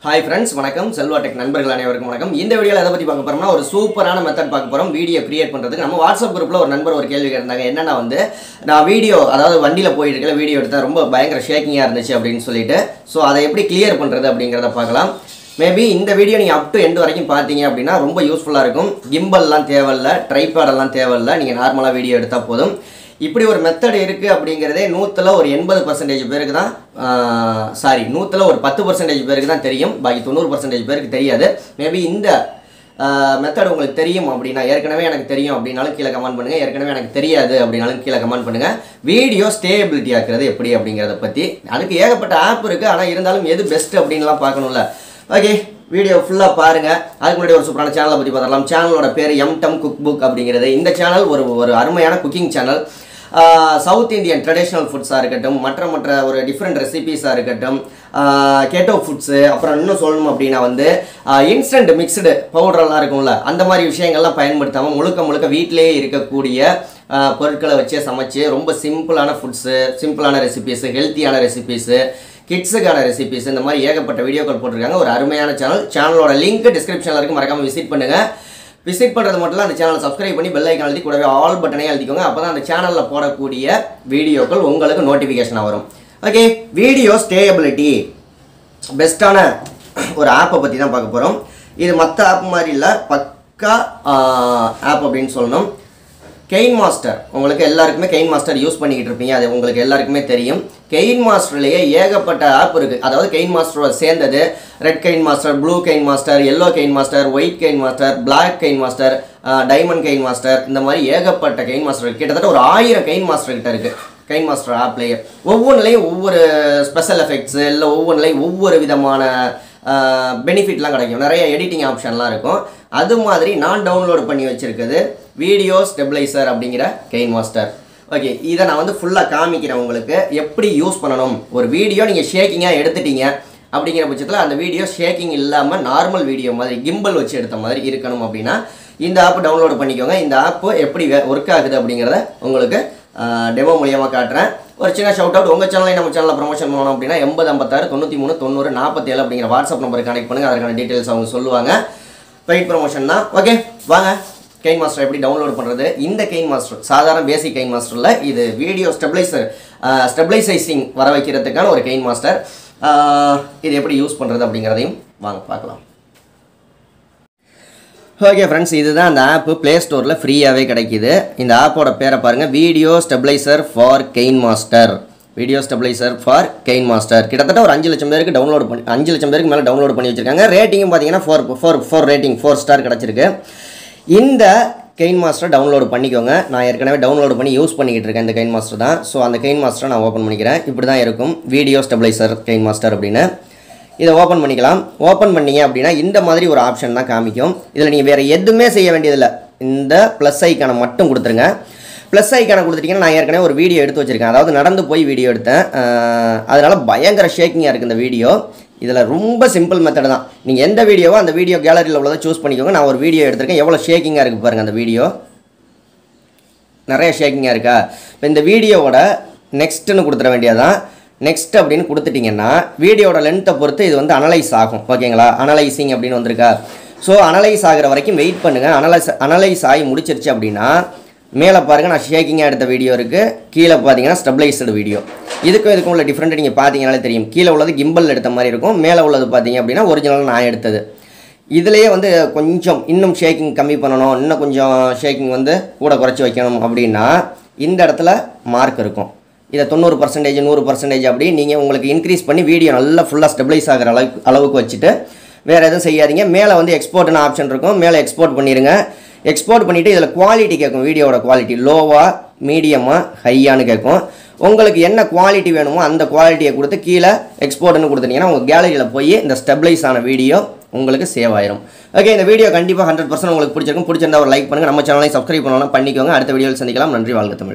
Hi friends, வணக்கம் Selva tech நண்பர்கள் அனைவருக்கும் வணக்கம். இந்த வீடியோல எதை பத்தி பார்க்க போறோம்னா ஒரு சூப்பரான மெத்தட் பார்க்க போறோம். வீடியோ கிரியேட் பண்றதுக்கு நம்ம வாட்ஸ்அப் குரூப்ல ஒரு நண்பர் ஒரு கேள்வி கேட்டாங்க. என்னன்னா நான் வீடியோ அதாவது வண்டியில போயிட்டு இருக்கல வீடியோ எடுத்தா ரொம்ப பயங்கர ஷேக்கிங்கா இருந்துச்சு அப்படினு சொல்லிட்டு சோ அதை எப்படி கிளியர் பண்றது அப்படிங்கறத பார்க்கலாம். மேபி இந்த வீடியோ நீங்க அப் டு எண்ட் வரைக்கும் பாத்தீங்க அப்படினா ரொம்ப யூஸ்ஃபுல்லா இருக்கும். கிம்பல்லாம் தேவையில்ல, ட்ரைபாட் எல்லாம் தேவையில்ல. நீங்க நார்மலா வீடியோ எடுத்தா போதும். இப்படி ஒரு மெத்தட் இருக்கு அப்படிங்கறதே 100ல ஒரு 80% பேருக்கு தான் சாரி 100ல ஒரு 10% பேருக்கு தான் தெரியும். பாக்கி 90% பேருக்கு தெரியாது. மேபி இந்த மெத்தட் உங்களுக்கு தெரியும் அப்படினா ஏற்கனவே எனக்கு தெரியும் அப்படினாலும் கீழ கமெண்ட் பண்ணுங்க. ஏற்கனவே எனக்கு தெரியாது அப்படினாலும் கீழ கமெண்ட் பண்ணுங்க. வீடியோ ஸ்டேபிலிட்டி ஆக்குறது எப்படி அப்படிங்கறத பத்தி அதுக்கு ஏகப்பட்ட ஆப் இருக்கு. ஆனா இருந்தாலும் எது பெஸ்ட் அப்படின்னுலாம் பார்க்கணும்ல. ஓகே வீடியோ ஃபுல்லா பாருங்க. அதுக்கு முன்னாடி ஒரு சூப்பரான சேனலை பத்தி பார்த்தறலாம். சேனலோட பேர் எம்டம் குக் புக் அப்படிங்கிறது. இந்த சேனல் ஒரு அருமையான cooking channel. South Indian traditional ஃபுட்ஸாக இருக்கட்டும், மற்ற ஒரு டிஃப்ரெண்ட் ரெசிபீஸாக இருக்கட்டும், கேட்டோ ஃபுட்ஸு, அப்புறம் இன்னும் சொல்லணும் அப்படின்னா இன்ஸ்டன்ட் மிக்ஸ்டு பவுடரெல்லாம் இருக்கும்ல, அந்த மாதிரி விஷயங்கள்லாம் பயன்படுத்தாமல் முழுக்க வீட்டிலேயே இருக்கக்கூடிய பொருட்களை வச்சே சமைச்சு ரொம்ப சிம்பிளான ஃபுட்ஸு, சிம்பிளான ரெசிபீஸு, ஹெல்த்தியான ரெசிபீஸு, கிட்ஸுக்கான ரெசிபீஸ், இந்த மாதிரி ஏகப்பட்ட வீடியோக்கள் போட்டிருக்காங்க. ஒரு அருமையான சேனலோட லிங்க் டிஸ்கிரிப்ஷனில் இருக்குது, மறக்காமல் விசிட் பண்ணுங்கள். விசிட் பண்ணுறது மட்டும் இல்லை, அந்த சேனலை சப்ஸ்கிரைப் பண்ணி பெல் ஐக்கான் அழுத்தி கூடவே ஆல் பட்டனே அழுத்திக்கோங்க. அப்போ தான் அந்த சேனலில் போடக்கூடிய வீடியோக்கள் உங்களுக்கு நோட்டிஃபிகேஷனாக வரும். ஓகே, வீடியோ ஸ்டேபிலிட்டி பெஸ்ட்டான ஒரு ஆப்பை பற்றி தான் பார்க்க போகிறோம். இது மற்ற ஆப் மாதிரி இல்லை, பக்கா ஆப் அப்படின்னு சொல்லணும். கெயின் மாஸ்டர், உங்களுக்கு எல்லாருக்குமே கெயின் மாஸ்டர் யூஸ் பண்ணிக்கிட்டு இருப்பீங்க, அது உங்களுக்கு எல்லாருக்குமே தெரியும். கெயின் மாஸ்டர்லேயே ஏகப்பட்ட ஆப் இருக்குது. அதாவது கெயின் மாஸ்டரோட சேர்ந்தது red gain master, blue gain master, yellow gain master, white gain master, black gain master, diamond gain master, இந்த மாதிரி ஏகப்பட்ட கெயின் மாஸ்டர் கிட்டத்தட்ட ஒரு 1000 கெயின் மாஸ்டர் கிட்ட இருக்குது. கெயின் மாஸ்டர் ஆப்லேயே ஒவ்வொன்றுலையும் ஒவ்வொரு ஸ்பெஷல் எஃபெக்ட்ஸு, இல்லை ஒவ்வொன்றுலையும் ஒவ்வொரு விதமான பெனிஃபிட்லாம் கிடைக்கும். நிறைய எடிட்டிங் ஆப்ஷன்லாம் இருக்கும். அது மாதிரி நான் டவுன்லோட் பண்ணி வச்சுருக்குது வீடியோ ஸ்டெபிளைசர் அப்படிங்கிற கெயின் மாஸ்டர். ஓகே, இதை நான் ஃபுல்லாக காமிக்கிறேன் உங்களுக்கு எப்படி யூஸ் பண்ணணும். ஒரு வீடியோ நீங்கள் ஷேக்கிங்காக எடுத்துட்டீங்க அப்படிங்கிற பட்சத்தில் அந்த வீடியோ ஷேக்கிங் இல்லாமல் நார்மல் வீடியோ மாதிரி கிம்பல் வச்சு எடுத்த மாதிரி இருக்கணும் அப்படின்னா இந்த ஆப் டவுன்லோட் பண்ணிக்கோங்க. இந்த ஆப்பு எப்படி ஒர்க் ஆகுது அப்படிங்கிறத உங்களுக்கு டெமோ மூலியமாக காட்டுறேன். ஒரு சின்ன ஷவுட் அவுட், உங்கள் சேனலையும் நம்ம சேனலில் ப்ரொமோஷன் பண்ணணும் அப்படின்னா 8056 93 90 47 அப்படிங்கிற வாட்ஸ்அப் நம்பருக்கு கனெக்ட் பண்ணுங்கள். அதுக்கான டீட்டெயில்ஸ் அவங்க சொல்லுவாங்க. பெய்ட் ப்ரொமோஷன் தான். ஓகே வாங்க, கெயின் மாஸ்டர் எப்படி டவுன்லோட் பண்ணுறது. இந்த கெயின் மாஸ்டர் சாதாரண பேசிக் கெயின் மாஸ்டரில் இது வீடியோ ஸ்டெபிளைசைசிங் வர வைக்கிறதுக்கான ஒரு கெயின் மாஸ்டர். இது எப்படி யூஸ் பண்ணுறது அப்படிங்கிறதையும் வாங்க பார்க்கலாம். ஓகே ஃப்ரெண்ட்ஸ், இதுதான் அந்த ஆப்பு ப்ளே ஸ்டோரில் ஃப்ரீயாகவே கிடைக்கிது. இந்த ஆப்போட பேரை பாருங்கள், video stabiliser for gain master. Video stabiliser for gain master கிட்டத்தட்ட ஒரு 5 லட்சம் பேருக்கு 5 லட்சம் பேருக்கு மேலே டவுன்லோட் பண்ணி வச்சுருக்காங்க. ரேட்டிங்கும் பார்த்தீங்கன்னா 4 ரேட்டிங் 4 ஸ்டார் கிடச்சிருக்கு. இந்த கெயின் மாஸ்டர் டவுன்லோடு பண்ணிக்கோங்க. நான் ஏற்கனவே டவுன்லோடு பண்ணி யூஸ் பண்ணிக்கிட்டு இருக்கேன். இந்த கெயின் மாஸ்டர் தான். ஸோ அந்த கெயின் மாஸ்டரை நான் ஓப்பன் பண்ணிக்கிறேன். இப்படி தான் இருக்கும் வீடியோ ஸ்டெபிளைசர் கெயின் மாஸ்டர் அப்படின்னு. இதை ஓப்பன் பண்ணிக்கலாம். ஓப்பன் பண்ணிங்க அப்படின்னா இந்த மாதிரி ஒரு ஆப்ஷன் தான் காமிக்கும். இதில் நீங்கள் வேறு எதுவுமே செய்ய வேண்டியதில்லை. இந்த ப்ளஸ் ஐக்கானை மட்டும் கொடுத்துருங்க. ப்ளஸ் ஐக்கானை கொடுத்துட்டிங்கன்னா நான் ஏற்கனவே ஒரு வீடியோ எடுத்து வச்சுருக்கேன். அதாவது நடந்து போய் வீடியோ எடுத்தேன். அதனால் பயங்கர ஷேக்கிங்காக இருக்குது இந்த வீடியோ. இதில் ரொம்ப சிம்பிள் மெத்தட் தான். நீங்கள் எந்த வீடியோவோ அந்த வீடியோ கேலரியில் உள்ளதை சூஸ் பண்ணிக்கோங்க. நான் ஒரு வீடியோ எடுத்திருக்கேன். எவ்வளோ ஷேக்கிங்காக இருக்குது பாருங்கள். அந்த வீடியோ நிறைய ஷேக்கிங்காக இருக்கா. இப்போ இந்த வீடியோவோட நெக்ஸ்ட்டுன்னு கொடுத்துட வேண்டியதான். நெக்ஸ்ட் அப்படின்னு கொடுத்துட்டிங்கன்னா வீடியோட லென்த்தை பொறுத்து இது அனலைஸ் ஆகும். ஓகேங்களா, அனலைசிங் அப்படின்னு வந்திருக்கா. ஸோ அனலைஸ் ஆகிற வரைக்கும் வெயிட் பண்ணுங்கள். அனலைஸ் ஆகி முடிச்சிருச்சு அப்படின்னா மேலே பாருங்கள், நான் ஷேக்கிங்காக எடுத்த வீடியோ இருக்குது. கீழே பார்த்தீங்கன்னா ஸ்டெபிளைஸ்டு வீடியோ. இதுக்கும் உள்ள டிஃப்ரெண்ட்டு நீங்கள் பார்த்தீங்கனாலே தெரியும். கீழே உள்ளது கிம்பல் எடுத்த மாதிரி இருக்கும். மேலே உள்ளது பார்த்தீங்க அப்படின்னா ஒரிஜினலாக நான் எடுத்தது. இதுலேயே கொஞ்சம் இன்னும் ஷேக்கிங் கம்மி பண்ணணும், இன்னும் கொஞ்சம் ஷேக்கிங் கூட குறைச்சி வைக்கணும் அப்படின்னா இந்த இடத்துல மார்க் இருக்கும். இதை 90% 100% அப்படி நீங்கள் உங்களுக்கு இன்க்ரீஸ் பண்ணி வீடியோ நல்லா ஃபுல்லாக ஸ்டெபிளைஸ் ஆகிற அளவுக்கு வச்சுட்டு வேறு எதுவும் செய்யாதீங்க. மேலே எக்ஸ்போர்ட்னு ஆப்ஷன் இருக்கும். மேலே எக்ஸ்போர்ட் பண்ணிடுங்க. எக்ஸ்போர்ட் பண்ணிவிட்டு இதில் குவாலிட்டி கேட்கும். வீடியோட குவாலிட்டி லோவா, மீடியமாக, ஹையானு கேட்கும். உங்களுக்கு என்ன குவாலிட்டி வேணுமோ அந்த குவாலிட்டியை கொடுத்து கீழே எக்ஸ்போர்ட்னு கொடுத்துட்டீங்கன்னா உங்கள் கேலரியில் போய் இந்த ஸ்டெபிளைஸ் ஆன வீடியோ உங்களுக்கு சேவ் ஆயிரும். ஓகே, இந்த வீடியோ கண்டிப்பாக 100% உங்களுக்கு பிடிச்சிருக்கும். பிடிச்சிருந்தா ஒரு லைக் பண்ணுங்கள். நம்ம சேனலையும் சப்ஸ்கிரைப் பண்ணலாம் பண்ணிக்கோங்க. அடுத்த வீடியோவில் சந்திக்கலாம். நன்றி, வாழ்க தமிழ்.